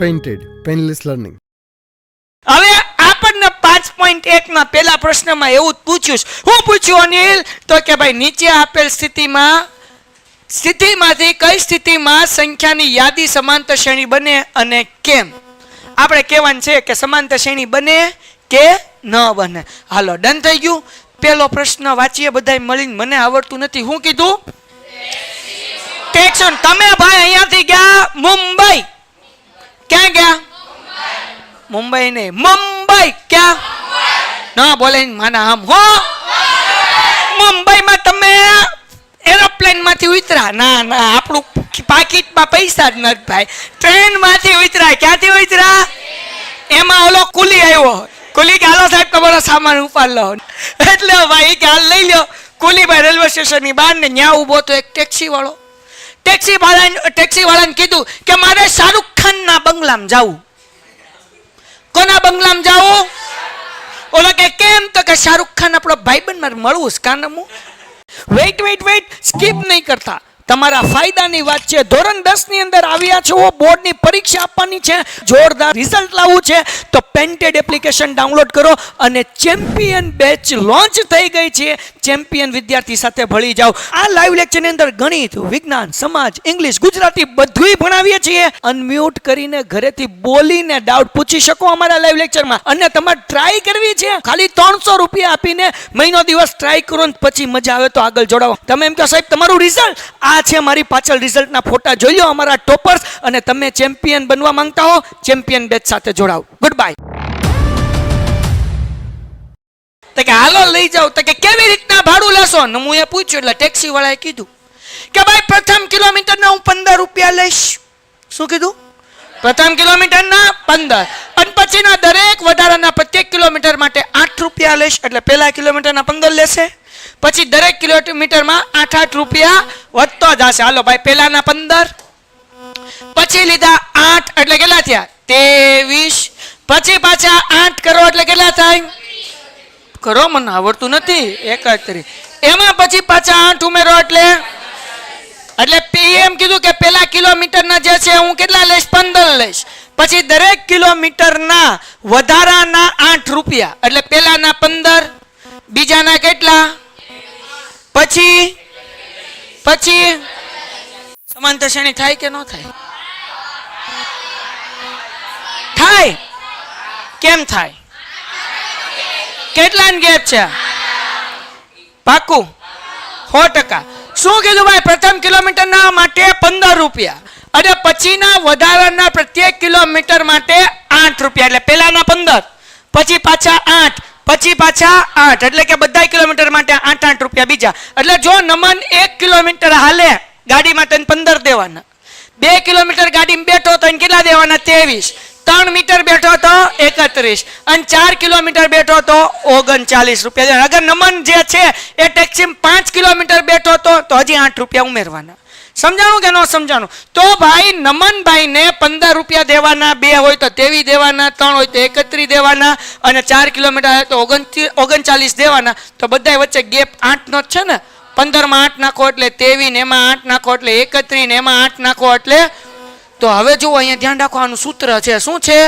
Painted painless learning. હવે આપણને 5.1 ના પહેલા પ્રશ્નમાં એવું જ પૂછ્યું. હું પૂછ્યું અનિલ? તો કે ભાઈ નીચે આપેલ સ્થિતિમાંથી કઈ સ્થિતિમાં સંખ્યાની યાદી સમાંતર શ્રેણી બને અને કેમ? આપણે કહેવાનું છે કે સમાંતર શ્રેણી બને કે ન બને. હાલો, ડન થઈ ગયું. પેલો પ્રશ્ન વાંચીએ બધાય મળીને. મને આવડતું નથી. હું કીધું? ટેક્સન. તમે ભાઈ અહીંયાથી ગયા મુંબઈ. ક્યાં ગયા? મુંબઈ નહીં, મુંબઈ. ક્યાં? ના બોલે માના આમ હો. મુંબઈમાં તમે એરોપ્લેન માંથી ઉતરા? ના ના, આપણું પાકીટમાં પૈસા જ નથી ભાઈ. ટ્રેન માંથી ઉતરા. ક્યાંથી ઉતરા? એમાં ઓલો કુલી આવ્યો. કુલી કે હાલો સાહેબ તમારો સામાન ઉપાડ લો. એટલે ભાઈ કે હાલ લઈ લો. કુલીભાઈ રેલવે સ્ટેશન ની બહાર ને ન્યા ઉભો તો એક ટેક્સી વાળો. ટેક્સી વાળાને કીધું કે મારે શાહરુખ ખાન ના બંગલામાં જવું. કોના બંગલામાં જાવું? ઓલો કે કેમ? તો કે શાહરુખ ખાન આપણો ભાઈબંધ, મારે મળવું છે. કાનમું વેઇટ સ્કીપ નહીં કરતા. તમારા ફાયદાની વાત છે. ધોરણ 10 ની અંદર આવ્યા છો, બોર્ડની પરીક્ષા આપવાની છે, જોરદાર રિઝલ્ટ લાવવું છે, તો પેન્ટેડ એપ્લિકેશન ડાઉનલોડ કરો અને ચેમ્પિયન બેચ લોન્ચ થઈ ગઈ છે. ચેમ્પિયન વિદ્યાર્થી સાથે ભળી જાઓ. આ લાઈવ લેક્ચરની અંદર ગણિત, વિજ્ઞાન, સમાજ, ઇંગ્લિશ, ગુજરાતી બધુંય ભણાવીએ છીએ. અનમ્યુટ કરીને ઘરેથી બોલીને ડાઉટ પૂછી શકો અમારા લાઈવ લેક્ચરમાં. અને તમારે ટ્રાય કરવી છે, ખાલી 300 રૂપિયા આપીને મહિનો દિવસ ટ્રાય કરો ને પછી મજા આવે તો આગળ જોડાવો. તમે એમ કહો સાહેબ તમારું રિઝલ્ટ આ છે, મારી પાછળ રિઝલ્ટના ફોટા જોઈ લો અમારા ટોપર્સ. અને તમે ચેમ્પિયન બનવા માંગતા હો, ચેમ્પિયન બેચ સાથે જોડાઓ. Good bye. તો કે હાલો લઈ જાઓ. તો કે કેવી રીતના ભાડું લેશો? ને હું એ પૂછ્યું એટલે ટેક્સી વાળાએ કીધું કે ભાઈ પ્રથમ કિલોમીટરના હું 15 રૂપિયા લઈશ. શું કીધું? પ્રથમ કિલોમીટરના 15. અને પછીના દરેક વધારાના પ્રત્યેક કિલોમીટર માટે 8 રૂપિયા લઈશ. એટલે પહેલા કિલોમીટરના 15 લેશે, પછી દરેક કિલોમીટરમાં 8 રૂપિયા વધતો જશે. હાલો ભાઈ, પહેલાના 15, પછી લીધા 8 એટલે કેટલા થયા? 23. પછી પાછા 8 કરો એટલે કેટલા થાય? કરો, મને આવડતું નથી. 31. એમાં પછી પાછા 8 ઉમેરો એટલે એમ કીધું કે પેલા કિલોમીટરના જે છે હું કેટલા લઈશ? 15 લઈશ. પછી દરેક કિલોમીટરના વધારાના 8 રૂપિયા એટલે પેલાના 15, બીજાના કેટલા? પછી સમાંતર શ્રેણી થાય કે ન થાય? થાય. કેમ થાય? કેટલાનો ગેપ છે? પાકું 100%. શું કીધું ભાઈ? પ્રથમ કિલોમીટરના માટે 15 રૂપિયા અને પછીના વધારાના પ્રત્યેક કિલોમીટર માટે 8 રૂપિયા. એટલે પહેલાના 15, પછી પાછા 8, પછી પાછા 8 એટલે કે બધા કિલોમીટર માટે 8 રૂપિયા બીજા. એટલે જો નમન 1 કિલોમીટર હાલે ગાડીમાં તને 15 દેવાના, 2 કિલોમીટર ગાડીમાં બેઠો તો કેટલા દેવાના? 23. 3 મીટર બેઠો તો 31 અને 4 કિલોમીટર બેઠો તો 39 રૂપિયા. અગર નમન જે છે એ ટેક્સીમાં 5 કિલોમીટર બેઠો તો હજી 8 રૂપિયા ઉમેરવાના. સમજાણું કે ન સમજાણું? તો ભાઈ નમનભાઈને 15 રૂપિયા દેવાના, 2 હોય તો 23 દેવાના, 3 હોય તો 31 દેવાના અને 4 કિલોમીટર હોય તો 39 દેવાના. તો બધા વચ્ચે ગેપ 8 નો જ છે ને. 15 માં 8 નાખો એટલે 23 ને એમાં 8 નાખો એટલે 31 ને એમાં 8 નાખો એટલે. તો હવે જો અહીંયા ધ્યાન રાખવાનું સૂત્ર છે. શું છે?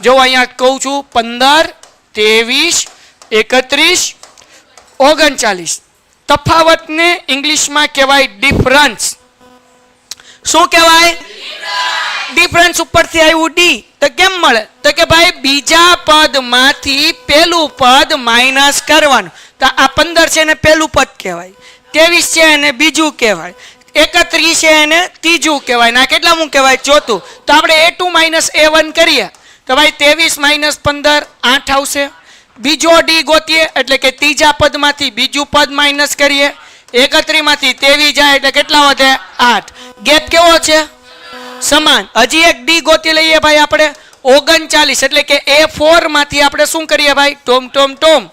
જો અહીંયા કહું છું 15, 23, 31, 39. તફાવતને ઇંગ્લિશમાં કહેવાય ડિફરન્સ. શું કહેવાય? ડિફરન્સ. ઉપરથી આવ્યું ડી. તો કેમ મળે? તો કે ભાઈ બીજા પદમાંથી પેલું પદ માઇનસ કરવાનું. તો આ 15 છે એને પેલું પદ કહેવાય, 23 છે એને બીજું કહેવાય, 31 છે એને ત્રીજું કહેવાય, ના કેટલામું કહેવાય? ચોથું. તો આપણે A2 માઇનસ A1 કરીએ તો ભાઈ 23 માઇનસ 15 8 આવશે. બીજો ડી ગોતીએ એટલે કે ત્રીજા પદમાંથી બીજું પદ માઇનસ કરીએ. 31 માંથી 23 જાય એટલે કેટલા વધે? 8. ગેપ કેવો છે? સમાન. હજી એક ડી ગોતી લઈએ ભાઈ આપણે 39 એટલે કે A4 માંથી આપણે શું કરીએ ભાઈ? ટોમ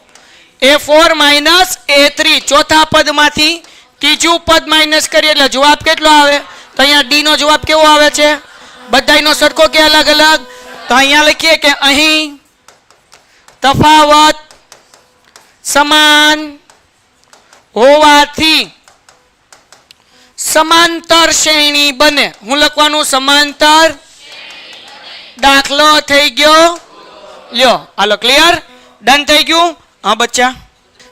A4 માઇનસ A3 ચોથા પદમાંથી ત્રીજું પદ માઇનસ કરીએ એટલે જવાબ કેટલો આવે? તો અહીંયા ડી નો જવાબ કેવો આવે છે? બધાયનો સરખો કે અલગ અલગ? તો અહીંયા લખીએ કે અહીં તફાવત સમાન હોવાથી સમાંતર શ્રેણી બને. હું લખવાનું સમાંતર દાખલો થઈ ગયો. લ્યો હાલો ક્લિયર, ડન થઈ ગયું. હા બચ્ચા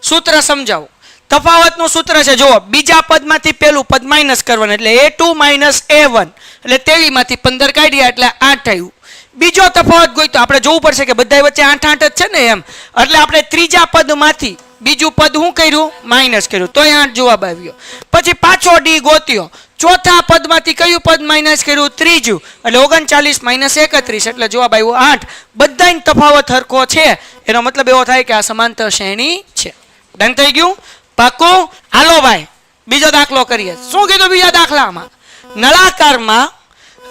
સૂત્ર સમજાવો. તફાવતનું સૂત્ર છે જુઓ, બીજા પદમાંથી પેલું પદ માઇનસ કરવાનું એટલે a2 માઇનસ a1 એટલે 23 માંથી 15 કાઢ્યા એટલે 8 આવ્યું. બીજો તફાવત ગોઈતો આપણે જોવું પડશે કે બધા વચ્ચે 8 8 જ છે ને એમ, એટલે આપણે ત્રીજા પદમાંથી બીજું પદ શું કર્યું? માઇનસ કર્યું, તોય 8 જવાબ આવ્યો. પછી પાછો ડી ગોત્યો, ચોથા પદમાંથી કયું પદ માઇનસ કર્યું? ત્રીજું, એટલે 39 માઇનસ 31 એટલે જવાબ આવ્યો 8. બધાનો તફાવત સરખો છે, એનો મતલબ એવો થાય કે આ સમાંતર શ્રેણી છે. ડન થઈ ગયું? પાકું? હાલો ભાઈ બીજો દાખલો કરીએ. શું કીધું બીજા દાખલામાં? નળાકારમાં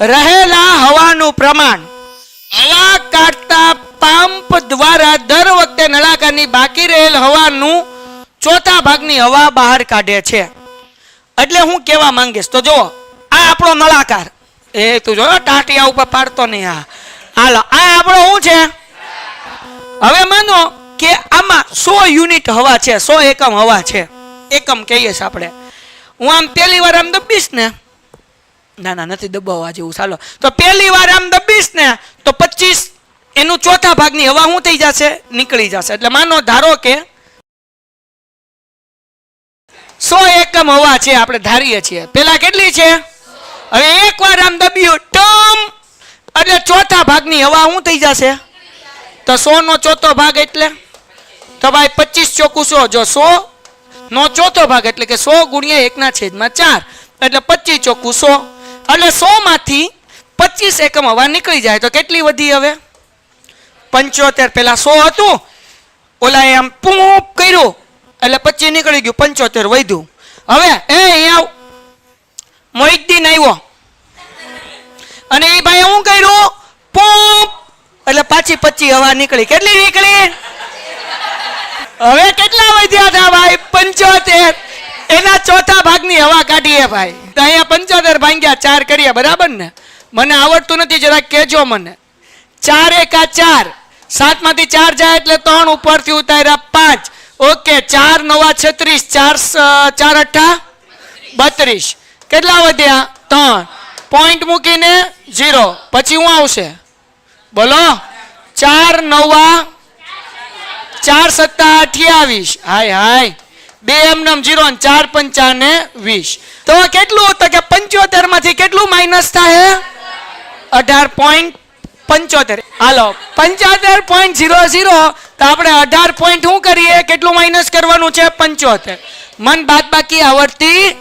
રહેલા હવાનું પ્રમાણ હવા કાઢતા પંપ દ્વારા દર વખતે નળાકારની બાકી રહેલ હવાનું ચોથા ભાગની હવા બહાર કાઢે છે. એટલે હું કહેવા માંગીશ તો જુઓ, આ આપણો નળાકાર, એ તું જો ટાટિયા ઉપર પાડતો નહીં. હાલો આ આપણો શું છે? હવે માનો કે આમાં 100 યુનિટ હવા છે, 100 એકમ હવા છે, એકમ કહીએ છીએ આપણે. હું આમ પહેલી વાર આમ દબીશ ને, ના ના નથી દબાવવા જેવું, ચાલો તો પહેલી વાર આમ દબીશ ને તો 25 એનું ચોથા ભાગની હવા શું થઈ જશે? નીકળી જશે. એટલે માનો ધારો કે 100 એકમ હવા છે, આપણે ધારીએ છીએ. પેલા કેટલી છે? હવે એક વાર આમ દબ્યું ટમ એટલે ચોથા ભાગની હવા શું થઈ જશે? તો 100 નો ચોથો ભાગ એટલે તો ભાઈ 25 ચોકું 100, જો 100 નો ચોથો ભાગ એટલે કે 100 ગુણ્યા 1/4 એટલે 25 ચોકું 100, એટલે 100 માંથી 25 એકમ હવા નીકળી જાય તો કેટલી વધી? હવે 75. પેલા 100 હતું, ઓલા એમ પૂપ કર્યું એટલે 25 નીકળી ગયું, 75 વધ્યું. હવે અહીંયા મોહિદ્દીન આવ્યો અને એ ભાઈ શું કર્યું? પૂપ એટલે પાછી 25 હવા નીકળી. કેટલી નીકળી? હવે કેટલા વધ્યા હતા ભાઈ? 75. એના ચોથા ભાગની હવા કાઢીએ ભાઈ. તો અહીંયા 75 ભાગ્યા 4 કરીએ, બરાબર ને? મને આવડતું નથી, જરાક કહેજો મને. 4 એકા 4, 7 માંથી 4 જાય એટલે 3, ઉપરથી ઉતાર્યા 5. ઓકે, 4 નવા 36, 4 અઠ્ઠા 32. કેટલા વધ્યા? 3. પોઈન્ટ મૂકીને 0. પછી શું આવશે? બોલો. 4 નવા 4 સત્તા 28. હાય હાય, 2 એમનેમ 0 ને 4 પંચા ને 20. તો કેટલું? તો કે 75 માંથી કેટલું માઇનસ થાય? 18.75. હાલો 75.00. તો આપણે 18 પોઈન્ટ શું કરીએ? કેટલું માઇનસ કરવાનું છે? 75. મન બાદ બાકી આવડતી.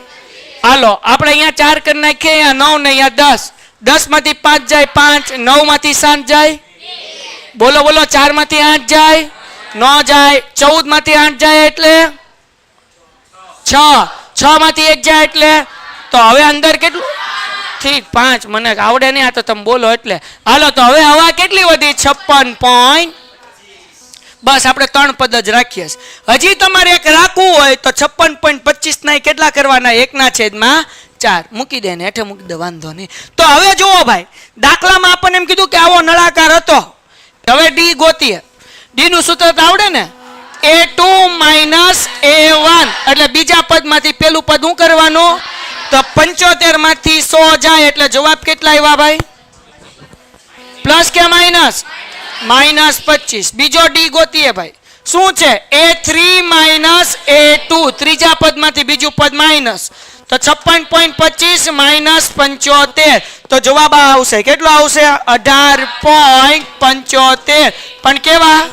હાલો આપણે અહીંયા 4 કરી નાખીએ, અહીંયા 9 ને અહીંયા 10. 10 માંથી 5 જાય 5, 9 માંથી 7 જાય. બોલો બોલો, 4 માંથી 8 જાય? ન જાય. 14 માંથી 8 જાય એટલે 6. 6 માંથી 1 જાય એટલે તો હવે અંદર કેટલું? ઠીક 5. મને આવડે નહીં, આ તો તમે બોલો એટલે. હાલો તો હવે હવા કેટલી વધી? 56. બસ આપણે 3 પદ જ રાખીએ. હજી તમારે એક રાખવું હોય તો 56.25 ના કેટલા કરવાના? 1/4 મૂકી દે ને, હેઠે મૂકી દે, વાંધો નહીં. તો હવે જુઓ ભાઈ, દાખલામાં આપણને એમ કીધું કે આવો નળાકાર હતો. હવે ડી ગોતીએ. ડી નું સૂત્ર આવડે ને? a2 માઇનસ a1 એટલે બીજા પદમાંથી પેલું પદ શું કરવાનું? તો 75 માંથી 100 જાય એટલે જવાબ કેટલા આવ્યા ભાઈ? પ્લસ કે માઇનસ? માઇનસ 25. બીજો ડી ગોતીએ ભાઈ. શું છે? a3 માઇનસ a2, ત્રીજા પદમાંથી બીજું પદ માઇનસ, તો 56.25 માઇનસ 75. તો જવાબ આવશે કેટલો આવશે? 18.75. પણ કેવા?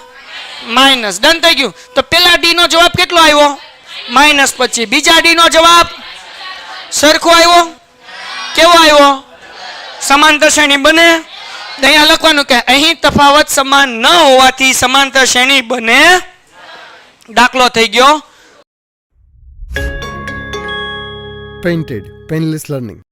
માઇનસ. ડન થઈ ગયું. તો પેલા ડી નો જવાબ કેટલો આવ્યો? માઇનસ 25. બીજા ડી નો જવાબ સરખો આવ્યો? કેવો આવ્યો? સમાંતર શ્રેણી બને. અહીંયા લખવાનું કે અહીં તફાવત સમાન ન હોવાથી સમાંતર શ્રેણી બને. દાખલો થઈ ગયો. Painted, Painless Learning.